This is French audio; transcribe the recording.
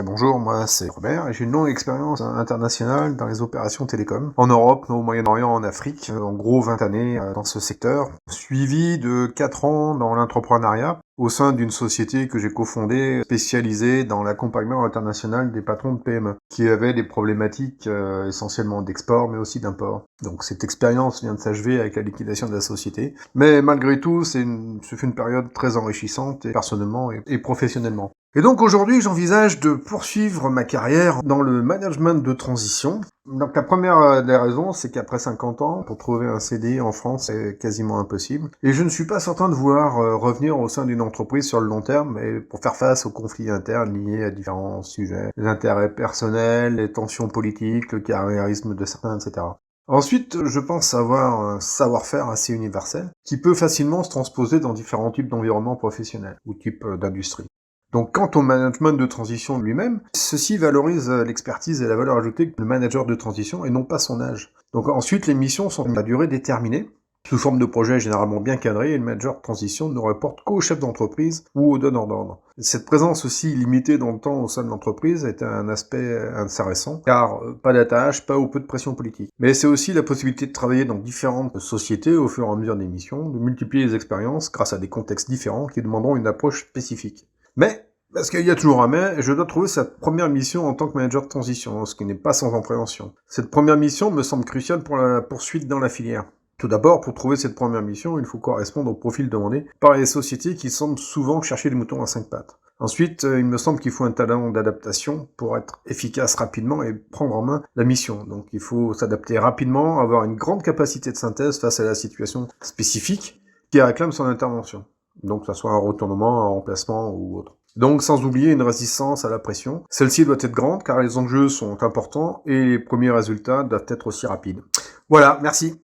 Bonjour, moi c'est Robert et j'ai une longue expérience internationale dans les opérations télécom, en Europe, au Moyen-Orient, en Afrique, en gros 20 années dans ce secteur, suivi de 4 ans dans l'entrepreneuriat au sein d'une société que j'ai cofondée spécialisée dans l'accompagnement international des patrons de PME, qui avaient des problématiques essentiellement d'export mais aussi d'import. Donc cette expérience vient de s'achever avec la liquidation de la société, mais malgré tout ce fut une période très enrichissante et personnellement et professionnellement. Et donc aujourd'hui, j'envisage de poursuivre ma carrière dans le management de transition. Donc la première des raisons, c'est qu'après 50 ans, pour trouver un CDI en France, c'est quasiment impossible. Et je ne suis pas certain de vouloir revenir au sein d'une entreprise sur le long terme, et pour faire face aux conflits internes liés à différents sujets, les intérêts personnels, les tensions politiques, le carriérisme de certains, etc. Ensuite, je pense avoir un savoir-faire assez universel, qui peut facilement se transposer dans différents types d'environnements professionnels, ou types d'industrie. Donc quant au management de transition lui-même, ceci valorise l'expertise et la valeur ajoutée que le manager de transition et non pas son âge. Donc ensuite, les missions sont à durée déterminée, sous forme de projet généralement bien cadré, et le manager de transition ne reporte qu'au chef d'entreprise ou au donneur d'ordre. Cette présence aussi limitée dans le temps au sein de l'entreprise est un aspect intéressant, car pas d'attache, pas ou peu de pression politique. Mais c'est aussi la possibilité de travailler dans différentes sociétés au fur et à mesure des missions, de multiplier les expériences grâce à des contextes différents qui demanderont une approche spécifique. Mais, parce qu'il y a toujours un mais, je dois trouver cette première mission en tant que manager de transition, ce qui n'est pas sans appréhension. Cette première mission me semble cruciale pour la poursuite dans la filière. Tout d'abord, pour trouver cette première mission, il faut correspondre au profil demandé par les sociétés qui semblent souvent chercher des moutons à 5 pattes. Ensuite, il me semble qu'il faut un talent d'adaptation pour être efficace rapidement et prendre en main la mission. Donc il faut s'adapter rapidement, avoir une grande capacité de synthèse face à la situation spécifique qui réclame son intervention. Donc, que ce soit un retournement, un remplacement ou autre. Donc, sans oublier une résistance à la pression. Celle-ci doit être grande car les enjeux sont importants et les premiers résultats doivent être aussi rapides. Voilà, merci.